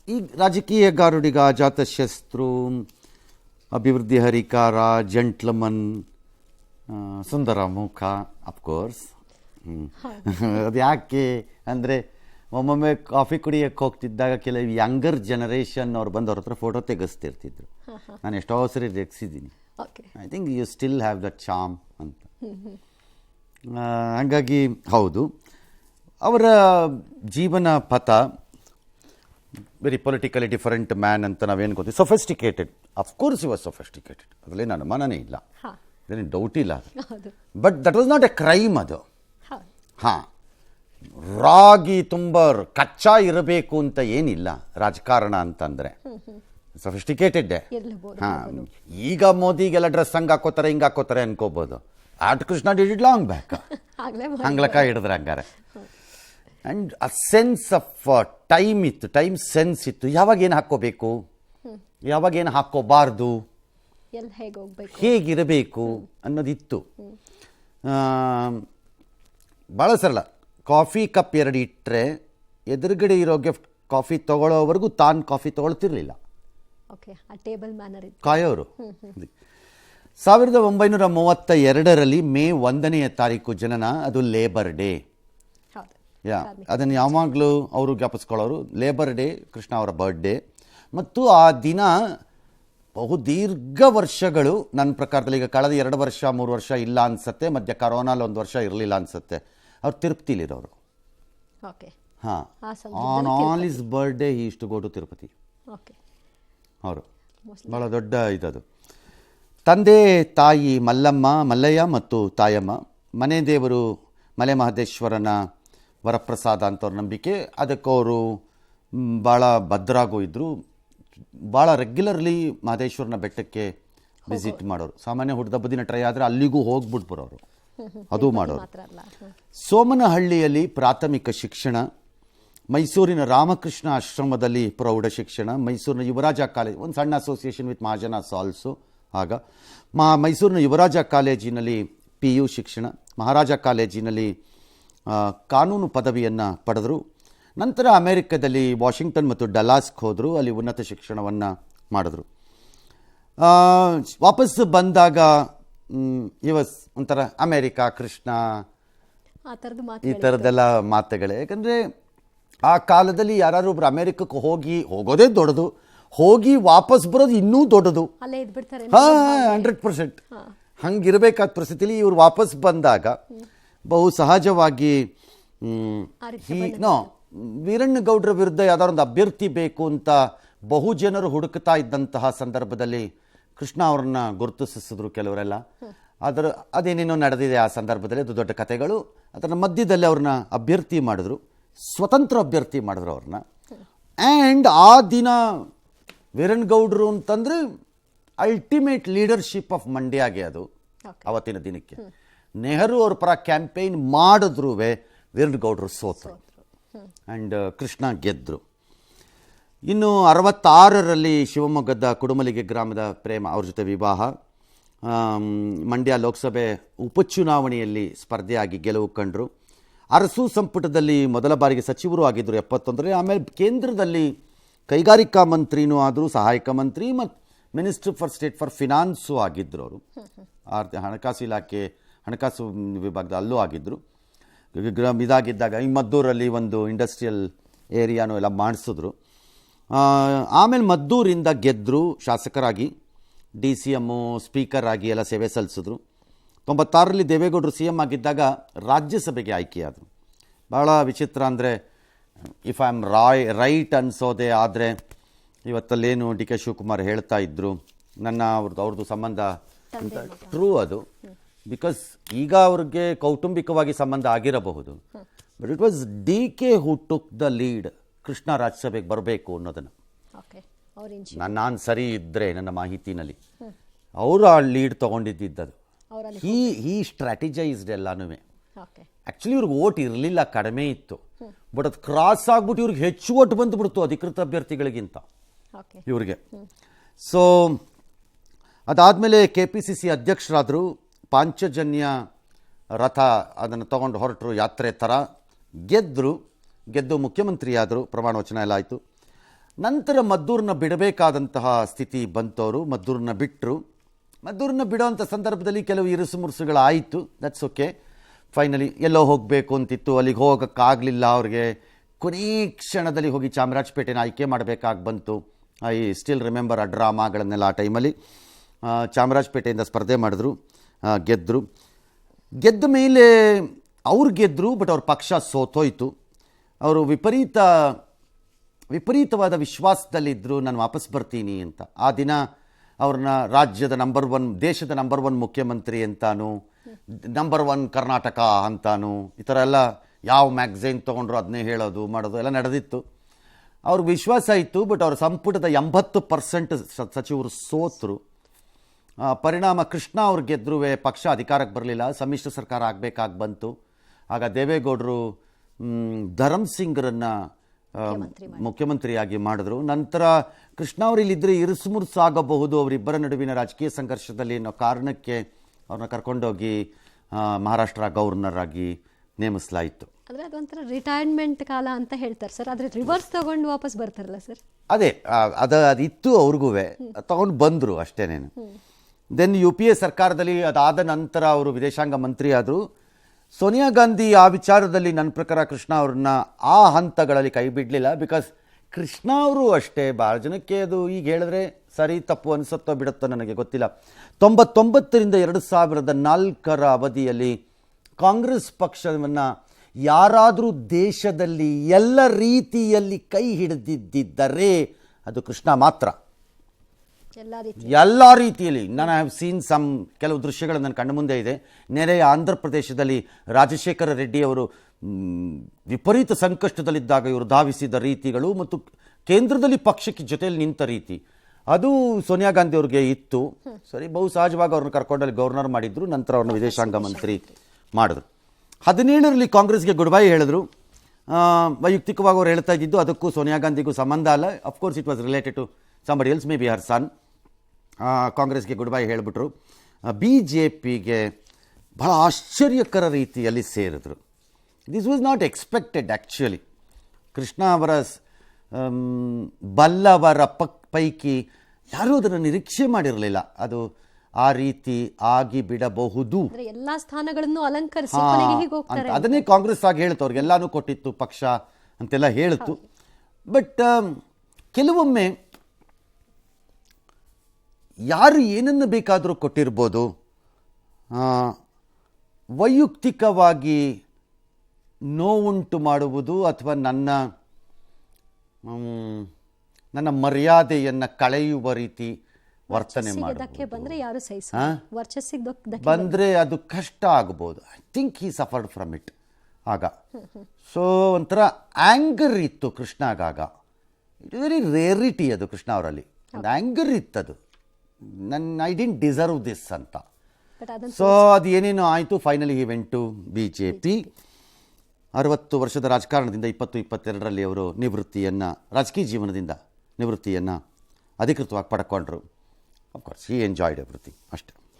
ಈ ರಾಜಕೀಯ ಗಾರುಡಿಗ, ಅಜಾತಶಸ್ತ್ರು, ಅಭಿವೃದ್ಧಿ ಹರಿಕಾರ, ಜಂಟ್ಲಮನ್, ಸುಂದರ ಮುಖ, ಅಫ್ಕೋರ್ಸ್. ಅದು ಯಾಕೆ ಅಂದರೆ ಒಮ್ಮೊಮ್ಮೆ ಕಾಫಿ ಕುಡಿಯೋಕ್ಕೆ ಹೋಗ್ತಿದ್ದಾಗ ಕೆಲವು ಯಂಗರ್ ಜನರೇಷನ್ ಅವ್ರು ಬಂದು ಅವ್ರ ಹತ್ರ ಫೋಟೋ ತೆಗೆಸ್ತಿರ್ತಿದ್ರು. ನಾನು ಎಷ್ಟೋ ಸರಿ ರೆಗ್ಸಿದ್ದೀನಿ. I think you still have that charm ಅಂತ. ಹಾಗಾಗಿ ಹೌದು, ಅವರ ಜೀವನ ಪಥ ವೆರಿ ಪೊಲಿಟಿಕಲಿ ಡಿಫರೆಂಟ್ ಮ್ಯಾನ್ ಅಂತ ನಾವೇನು ಗೊತ್ತೀವಿ. Sophisticated, of course you was sophisticated, ಅದರಲ್ಲಿ ನನ್ನ ಅನುಮಾನನೇ ಇಲ್ಲ, ಅದೇನು ಡೌಟ್ ಇಲ್ಲ ಅದು. But that was not a crime ಅದು. ಹಾಂ, ರಾಗಿ ತುಂಬ ಕಚ್ಚಾ ಇರಬೇಕು ಅಂತ ಏನಿಲ್ಲ ರಾಜಕಾರಣ ಅಂತಂದರೆ. ಸೊಫಿಸ್ಟಿಕೇಟೆಡ್ಡೆ. ಹಾಂ, ಈಗ ಮೋದಿಗೆಲ್ಲ ಡ್ರೆಸ್ ಹಂಗೆ ಹಾಕೋತಾರೆ ಹಿಂಗೆ ಹಾಕೋತಾರೆ ಅನ್ಕೋಬೋದು. Art Krishna did it long back, ಹಂಗ್ಲಕ್ಕ ಹಿಡಿದ್ರೆ ಹಂಗಾರೆ. And a sense of time ಇತ್ತು, ಟೈಮ್ ಸೆನ್ಸ್ ಇತ್ತು. ಯಾವಾಗ ಏನು ಹಾಕ್ಕೋಬೇಕು, ಯಾವಾಗ ಏನು ಹಾಕ್ಕೋಬಾರ್ದು, ಹೇಗಿರಬೇಕು ಅನ್ನೋದಿತ್ತು. ಭಾಳ ಸರಳ. ಕಾಫಿ ಕಪ್ 2 ಇಟ್ಟರೆ ಎದುರುಗಡೆ ಇರೋಗೆ ಕಾಫಿ ತಗೊಳ್ಳೋವರೆಗೂ ತಾನು ಕಾಫಿ ತಗೊಳ್ತಿರ್ಲಿಲ್ಲ, ಕಾಯೋರು. 1932 ಮೇ 1ನೇ ತಾರೀಕು ಜನನ, ಅದು ಲೇಬರ್ ಡೇ. ಅದನ್ನು ಯಾವಾಗಲೂ ಅವರು ಜ್ಞಾಪಿಸ್ಕೊಳ್ಳೋರು. ಲೇಬರ್ ಡೇ ಕೃಷ್ಣ ಅವರ ಬರ್ಡೇ. ಮತ್ತು ಆ ದಿನ ಬಹುದೀರ್ಘ ವರ್ಷಗಳು ನನ್ನ ಪ್ರಕಾರದಲ್ಲಿ, ಈಗ ಕಳೆದ 2 ವರ್ಷ 3 ವರ್ಷ ಇಲ್ಲ ಅನ್ಸುತ್ತೆ, ಮಧ್ಯ ಕರೋನಲ್ಲಿ 1 ವರ್ಷ ಇರಲಿಲ್ಲ ಅನ್ಸುತ್ತೆ, ಅವ್ರು ತಿರುಪತಿಲಿರೋರು. ಹಾಂ, on all his birthday he is to go to Tirupati. ಅವರು ಭಾಳ ದೊಡ್ಡ ಇದದು. ತಂದೆ ತಾಯಿ ಮಲ್ಲಯ್ಯ ಮತ್ತು ತಾಯಮ್ಮ. ಮನೆ ದೇವರು ಮಲೆ ಮಹದೇಶ್ವರನ ವರಪ್ರಸಾದ ಅಂತವ್ರ ನಂಬಿಕೆ. ಅದಕ್ಕವರು ಭಾಳ ಭದ್ರಾಗೂ ಇದ್ದರು. ಭಾಳ ರೆಗ್ಯುಲರ್ಲಿ ಮಹದೇಶ್ವರನ ಬೆಟ್ಟಕ್ಕೆ ವಿಸಿಟ್ ಮಾಡೋರು. ಸಾಮಾನ್ಯ ಹುಡ್ದಬ್ಬ ದಿನ ಟ್ರೈ ಆದರೆ ಅಲ್ಲಿಗೂ ಹೋಗ್ಬಿಟ್ಟು ಬರೋರು, ಅದು ಮಾಡೋರು. ಸೋಮನಹಳ್ಳಿಯಲ್ಲಿ ಪ್ರಾಥಮಿಕ ಶಿಕ್ಷಣ, ಮೈಸೂರಿನ ರಾಮಕೃಷ್ಣ ಆಶ್ರಮದಲ್ಲಿ ಪ್ರೌಢ ಶಿಕ್ಷಣ, ಮೈಸೂರಿನ ಯುವರಾಜ ಕಾಲೇಜ್, ಒಂದು ಸಣ್ಣ ಅಸೋಸಿಯೇಷನ್ ವಿತ್ ಮಹಾಜನಾಸ್ ಆಲ್ಸೋ. ಆಗ ಮೈಸೂರಿನ ಯುವರಾಜ ಕಾಲೇಜಿನಲ್ಲಿ PU ಶಿಕ್ಷಣ, ಮಹಾರಾಜ ಕಾಲೇಜಿನಲ್ಲಿ ಕಾನೂನು ಪದವಿಯನ್ನು ಪಡೆದರು. ನಂತರ ಅಮೆರಿಕದಲ್ಲಿ ವಾಷಿಂಗ್ಟನ್ ಮತ್ತು ಡಲಾಸ್ಗೆ ಹೋದರು, ಅಲ್ಲಿ ಉನ್ನತ ಶಿಕ್ಷಣವನ್ನು ಮಾಡಿದ್ರು. ವಾಪಸ್ ಬಂದಾಗ ಒಂಥರ ಅಮೇರಿಕಾ ಕೃಷ್ಣ ಈ ಥರದ್ದೆಲ್ಲ ಮಾತುಗಳೇ. ಯಾಕಂದರೆ ಆ ಕಾಲದಲ್ಲಿ ಯಾರು ಒಬ್ರು ಅಮೇರಿಕಕ್ಕೆ ಹೋಗೋದೇ ದೊಡ್ಡದು, ಹೋಗಿ ವಾಪಸ್ ಬರೋದು ಇನ್ನೂ ದೊಡ್ಡದು. 100% ಹಂಗಿರಬೇಕಾದ ಪರಿಸ್ಥಿತಿಲಿ ಇವ್ರು ವಾಪಸ್ ಬಂದಾಗ ಬಹು ಸಹಜವಾಗಿ ವೀರಣ್ಣಗೌಡರ ವಿರುದ್ಧ ಯಾವ್ದಾದ್ರು ಒಂದು ಅಭ್ಯರ್ಥಿ ಬೇಕು ಅಂತ ಬಹು ಜನರು ಹುಡುಕ್ತಾ ಇದ್ದಂತಹ ಸಂದರ್ಭದಲ್ಲಿ ಕೃಷ್ಣ ಅವ್ರನ್ನ ಗುರುತಿಸಿದ್ರು ಕೆಲವರೆಲ್ಲ. ಅದೇನೇನೋ ನಡೆದಿದೆ ಆ ಸಂದರ್ಭದಲ್ಲಿ, ಅದು ದೊಡ್ಡ ಕಥೆಗಳು. ಅದರ ಮಧ್ಯದಲ್ಲಿ ಅವ್ರನ್ನ ಅಭ್ಯರ್ಥಿ ಮಾಡಿದ್ರು, ಸ್ವತಂತ್ರ ಅಭ್ಯರ್ಥಿ ಮಾಡಿದ್ರು ಅವ್ರನ್ನ. ಆ್ಯಂಡ್ ಆ ದಿನ ವೀರಣ್ಣಗೌಡರು ಅಂತಂದರೆ ಅಲ್ಟಿಮೇಟ್ ಲೀಡರ್ಶಿಪ್ ಆಫ್ ಮಂಡ್ಯಾಗೆ ಅದು ಅವತ್ತಿನ ದಿನಕ್ಕೆ. ನೆಹರು ಅವ್ರ ಪರ ಕ್ಯಾಂಪೇನ್ ಮಾಡಿದ್ರು, ವೀರಣ್ಣಗೌಡರು ಸೋತರು ಆ್ಯಂಡ್ ಕೃಷ್ಣ ಗೆದ್ದರು. ಇನ್ನು 66ರಲ್ಲಿ ಶಿವಮೊಗ್ಗದ ಕುಡುಮಲಿಗೆ ಗ್ರಾಮದ ಪ್ರೇಮ ಅವ್ರ ಜೊತೆ ವಿವಾಹ. ಮಂಡ್ಯ ಲೋಕಸಭೆ ಉಪಚುನಾವಣೆಯಲ್ಲಿ ಸ್ಪರ್ಧೆಯಾಗಿ ಗೆಲುವು ಕಂಡರು. ಅರಸು ಸಂಪುಟದಲ್ಲಿ ಮೊದಲ ಬಾರಿಗೆ ಸಚಿವರು ಆಗಿದ್ದರು 71ರಲ್ಲಿ. ಆಮೇಲೆ ಕೇಂದ್ರದಲ್ಲಿ ಕೈಗಾರಿಕಾ ಮಂತ್ರಿನೂ ಆದರು, ಸಹಾಯಕ ಮಂತ್ರಿ ಮತ್ತು minister for state for finance ಆಗಿದ್ದರು. ಅವರು ಹಣಕಾಸು ಇಲಾಖೆ ಹಣಕಾಸು ವಿಭಾಗದ ಅಲ್ಲೂ ಆಗಿದ್ದರು. ಇದಾಗಿದ್ದಾಗ ಈ ಮದ್ದೂರಲ್ಲಿ ಒಂದು ಇಂಡಸ್ಟ್ರಿಯಲ್ ಏರಿಯಾನು ಎಲ್ಲ ಮಾಡಿಸಿದ್ರು. ಆಮೇಲೆ ಮದ್ದೂರಿಂದ ಗೆದ್ದರು, ಶಾಸಕರಾಗಿ DCM ಸ್ಪೀಕರ್ ಆಗಿ ಎಲ್ಲ ಸೇವೆ ಸಲ್ಲಿಸಿದ್ರು. 96ರಲ್ಲಿ ದೇವೇಗೌಡರು CM ಆಗಿದ್ದಾಗ ರಾಜ್ಯಸಭೆಗೆ ಆಯ್ಕೆಯಾದರು. ಭಾಳ ವಿಚಿತ್ರ ಅಂದರೆ, ಇಫ್ ಐ ಆಮ್ ರೈಟ್ ಅನ್ಸೋದೆ ಆದರೆ ಇವತ್ತಲ್ಲೇನು DK ಶಿವಕುಮಾರ್ ಹೇಳ್ತಾ ಇದ್ದರು, ಅವ್ರದ್ದು ಸಂಬಂಧ ಅಂತ ಟ್ರೂ ಅದು. ಬಿಕಾಸ್ ಈಗ ಅವ್ರಿಗೆ ಕೌಟುಂಬಿಕವಾಗಿ ಸಂಬಂಧ ಆಗಿರಬಹುದು, but it was DK who took the lead Krishna ರಾಜ್ಯಸಭೆಗೆ ಬರಬೇಕು ಅನ್ನೋದನ್ನು. ನಾನು ಸರಿ ಇದ್ದರೆ ನನ್ನ ಮಾಹಿತಿನಲ್ಲಿ ಅವರು ಆ ಲೀಡ್ ತೊಗೊಂಡಿದ್ದದು. ಹೀ ಸ್ಟ್ರಾಟಜೈಸ್ಡ್ ಎಲ್ಲಾನು. ಆ್ಯಕ್ಚುಲಿ ಇವ್ರಿಗೆ ಓಟ್ ಇರಲಿಲ್ಲ, ಕಡಿಮೆ ಇತ್ತು. ಬಟ್ ಅದು ಕ್ರಾಸ್ ಆಗ್ಬಿಟ್ಟು ಇವ್ರಿಗೆ ಹೆಚ್ಚು ಓಟ್ ಬಂದುಬಿಡ್ತು ಅಧಿಕೃತ ಅಭ್ಯರ್ಥಿಗಳಿಗಿಂತ ಇವ್ರಿಗೆ. ಸೊ ಅದಾದಮೇಲೆ KPCC ಅಧ್ಯಕ್ಷರಾದರು. ಪಾಂಚಜನ್ಯ ರಥ ಅದನ್ನು ತಗೊಂಡು ಹೊರಟರು, ಯಾತ್ರೆ ಥರ. ಗೆದ್ದು ಮುಖ್ಯಮಂತ್ರಿಯಾದರು, ಪ್ರಮಾಣ ವಚನ ಎಲ್ಲ ಆಯಿತು. ನಂತರ ಮದ್ದೂರನ್ನ ಬಿಡಬೇಕಾದಂತಹ ಸ್ಥಿತಿ ಬಂತವರು, ಮದ್ದೂರನ್ನ ಬಿಟ್ಟರು. ಮದ್ದೂರನ್ನ ಬಿಡೋವಂಥ ಸಂದರ್ಭದಲ್ಲಿ ಕೆಲವು ಇರುಸು ಮುರುಸುಗಳಾಯಿತು. That's okay. ಫೈನಲಿ ಎಲ್ಲೋ ಹೋಗಬೇಕು ಅಂತಿತ್ತು, ಅಲ್ಲಿಗೆ ಹೋಗೋಕ್ಕಾಗಲಿಲ್ಲ ಅವ್ರಿಗೆ. ಕೊನೇ ಕ್ಷಣದಲ್ಲಿ ಹೋಗಿ ಚಾಮರಾಜಪೇಟೆನ ಆಯ್ಕೆ ಮಾಡಬೇಕಾಗಿ ಬಂತು. ಐ ಸ್ಟಿಲ್ ರಿಮೆಂಬರ್ ಆ ಡ್ರಾಮಾಗಳನ್ನೆಲ್ಲ. ಆ ಟೈಮಲ್ಲಿ ಚಾಮರಾಜಪೇಟೆಯಿಂದ ಸ್ಪರ್ಧೆ ಮಾಡಿದ್ರು, ಗೆದ್ದರು. ಗೆದ್ದ ಮೇಲೆ ಅವ್ರು ಗೆದ್ದರು, ಬಟ್ ಅವ್ರ ಪಕ್ಷ ಸೋತೋಯ್ತು. ಅವರು ವಿಪರೀತವಾದ ವಿಶ್ವಾಸದಲ್ಲಿದ್ದರು, ನಾನು ವಾಪಸ್ ಬರ್ತೀನಿ ಅಂತ. ಆ ದಿನ ಅವ್ರನ್ನ ರಾಜ್ಯದ ದೇಶದ ನಂಬರ್ 1 ಮುಖ್ಯಮಂತ್ರಿ ಅಂತಾನು, ನಂಬರ್ 1 ಕರ್ನಾಟಕ ಅಂತಾನು, ಈ ಥರ ಎಲ್ಲ ಯಾವ ಮ್ಯಾಗ್ಝೈನ್ ತೊಗೊಂಡ್ರು ಅದನ್ನೇ ಹೇಳೋದು ಮಾಡೋದು ಎಲ್ಲ ನಡೆದಿತ್ತು. ಅವ್ರಿಗೆ ವಿಶ್ವಾಸ ಇತ್ತು, ಬಟ್ ಅವ್ರ ಸಂಪುಟದ 80% ಸಚಿವರು ಸೋತರು. ಪರಿಣಾಮ ಕೃಷ್ಣ ಅವ್ರು ಗೆದ್ರೂ ಪಕ್ಷ ಅಧಿಕಾರಕ್ಕೆ ಬರಲಿಲ್ಲ, ಸಮ್ಮಿಶ್ರ ಸರ್ಕಾರ ಆಗಬೇಕಾಗಿ ಬಂತು. ಆಗ ದೇವೇಗೌಡರು ಧರಮ್ ಸಿಂಗ್ರನ್ನು ಮುಖ್ಯಮಂತ್ರಿಯಾಗಿ ಮಾಡಿದ್ರು. ನಂತರ ಕೃಷ್ಣ ಅವರು ಇಲ್ಲಿದ್ದರೆ ಇರುಸುಮುರುಸು ಆಗಬಹುದು ಅವರಿಬ್ಬರ ನಡುವಿನ ರಾಜಕೀಯ ಸಂಘರ್ಷದಲ್ಲಿ ಅನ್ನೋ ಕಾರಣಕ್ಕೆ ಅವ್ರನ್ನ ಕರ್ಕೊಂಡೋಗಿ ಮಹಾರಾಷ್ಟ್ರ ಗವರ್ನರ್ ಆಗಿ ನೇಮಿಸಲಾಯಿತು. ಅಂದರೆ ಅದೊಂಥರ ರಿಟೈರ್ಮೆಂಟ್ ಕಾಲ ಅಂತ ಹೇಳ್ತಾರೆ ಸರ್, ಆದರೆ ರಿವರ್ಸ್ ತಗೊಂಡು ವಾಪಸ್ ಬರ್ತಾರಲ್ಲ ಸರ್. ಅದೇ ಅದಿತ್ತು ಅವ್ರಿಗೂ, ತಗೊಂಡು ಬಂದರು ಅಷ್ಟೇನೇನು. ದೆನ್ UPA ಸರ್ಕಾರದಲ್ಲಿ ಅದಾದ ನಂತರ ಅವರು ವಿದೇಶಾಂಗ ಮಂತ್ರಿ ಆದರು. ಸೋನಿಯಾ ಗಾಂಧಿ ಆ ವಿಚಾರದಲ್ಲಿ ನನ್ನ ಪ್ರಕಾರ ಕೃಷ್ಣ ಅವ್ರನ್ನ ಆ ಹಂತಗಳಲ್ಲಿ ಕೈ ಬಿಡಲಿಲ್ಲ. ಬಿಕಾಸ್ ಕೃಷ್ಣ ಅವರು ಅಷ್ಟೇ, ಭಾಳ ಜನಕ್ಕೆ ಅದು ಈಗ ಹೇಳಿದ್ರೆ ಸರಿ ತಪ್ಪು ಅನಿಸುತ್ತೋ ಬಿಡುತ್ತೋ ನನಗೆ ಗೊತ್ತಿಲ್ಲ. 99ರಿಂದ 2004 ಅವಧಿಯಲ್ಲಿ ಕಾಂಗ್ರೆಸ್ ಪಕ್ಷವನ್ನು ಯಾರಾದರೂ ದೇಶದಲ್ಲಿ ಎಲ್ಲ ರೀತಿಯಲ್ಲಿ ಕೈ ಹಿಡಿದಿದ್ದರೆ ಅದು ಕೃಷ್ಣ ಮಾತ್ರ. ಎಲ್ಲ ರೀತಿಯಲ್ಲಿ ನಾನು ಹ್ಯಾವ್ ಸೀನ್ ಕೆಲವು ದೃಶ್ಯಗಳು ನನ್ನ ಕಣ್ಣು ಮುಂದೆ ಇದೆ. ನೆರೆಯ ಆಂಧ್ರ ಪ್ರದೇಶದಲ್ಲಿ ರಾಜಶೇಖರ ರೆಡ್ಡಿ ಅವರು ವಿಪರೀತ ಸಂಕಷ್ಟದಲ್ಲಿದ್ದಾಗ ಇವರು ಧಾವಿಸಿದ ರೀತಿಗಳು ಮತ್ತು ಕೇಂದ್ರದಲ್ಲಿ ಪಕ್ಷಕ್ಕೆ ಜೊತೆಯಲ್ಲಿ ನಿಂತ ರೀತಿ ಅದು ಸೋನಿಯಾ ಗಾಂಧಿ ಅವ್ರಿಗೆ ಇತ್ತು. ಸರಿ, ಬಹು ಸಹಜವಾಗಿ ಅವ್ರನ್ನ ಕರ್ಕೊಂಡಲ್ಲಿ ಗವರ್ನರ್ ಮಾಡಿದ್ರು. ನಂತರ ಅವ್ರನ್ನ ವಿದೇಶಾಂಗ ಮಂತ್ರಿ ಮಾಡಿದ್ರು. 17ರಲ್ಲಿ ಕಾಂಗ್ರೆಸ್ಗೆ ಗುಡ್ ಬೈ ಹೇಳಿದ್ರು. ವೈಯಕ್ತಿಕವಾಗಿ ಅವ್ರು ಹೇಳ್ತಾ ಇದ್ದಿದ್ದು ಅದಕ್ಕೂ ಸೋನಿಯಾ ಗಾಂಧಿಗೂ ಸಂಬಂಧ ಅಲ್ಲ. Of course it was related to somebody else, may be her son. ಕಾಂಗ್ರೆಸ್ಗೆ ಗುಡ್ ಬೈ ಹೇಳಿಬಿಟ್ರು. BJPಗೆ ಬಹಳ ಆಶ್ಚರ್ಯಕರ ರೀತಿಯಲ್ಲಿ ಸೇರಿದ್ರು. This was not expected actually. Krishna ಅವರ ಬಲ್ಲವರ ಪೈಕಿ ಯಾರೂ ಅದನ್ನು ನಿರೀಕ್ಷೆ ಮಾಡಿರಲಿಲ್ಲ. ಅದು ಆ ರೀತಿ ಆಗಿ ಬಿಡಬಹುದು. ಎಲ್ಲ ಸ್ಥಾನಗಳನ್ನು ಅಲಂಕರಿಸಿ ಅದನ್ನೇ ಕಾಂಗ್ರೆಸ್ ಆಗಿ ಹೇಳ್ತು, ಅವ್ರಿಗೆಲ್ಲಾನು ಕೊಟ್ಟಿತ್ತು ಪಕ್ಷ ಅಂತೆಲ್ಲ ಹೇಳಿತು. ಬಟ್ ಕೆಲವೊಮ್ಮೆ ಯಾರು ಏನನ್ನು ಬೇಕಾದರೂ ಕೊಟ್ಟಿರ್ಬೋದು, ವೈಯಕ್ತಿಕವಾಗಿ ನೋವುಂಟು ಮಾಡುವುದು ಅಥವಾ ನನ್ನ ಮರ್ಯಾದೆಯನ್ನು ಕಳೆಯುವ ರೀತಿ ವರ್ತನೆ ಬಂದರೆ ಅದು ಕಷ್ಟ ಆಗ್ಬೋದು. I think he suffered from it ಆಗ. ಸೊ ಒಂಥರ ಆ್ಯಂಗರ್ ಇತ್ತು ಕೃಷ್ಣಾಗ. ಇಟ್ ಇಸ್ ವೆರಿ ರೇರಿಟಿ ಅದು ಕೃಷ್ಣ ಅವರಲ್ಲಿ. ಒಂದು ಆ್ಯಂಗರ್ ಇತ್ತದು, ಐ ಡಿಂಟ್ ಡಿಸರ್ವ್ ದಿಸ್ ಅಂತ. ಸೊ ಅದು ಏನೇನೋ ಆಯಿತು. Finally he went to BJP. 60 ವರ್ಷದ ರಾಜಕಾರಣದಿಂದ 2022ರಲ್ಲಿ ಅವರು ರಾಜಕೀಯ ಜೀವನದಿಂದ ನಿವೃತ್ತಿಯನ್ನು ಅಧಿಕೃತವಾಗಿ ಪಡ್ಕೊಂಡ್ರು. ಅಫ್ಕೋರ್ಸ್ ಹಿ ಎಂಜಾಯ್ಡ್ ಎವ್ರಿಥಿಂಗ್ ಅಷ್ಟೇ.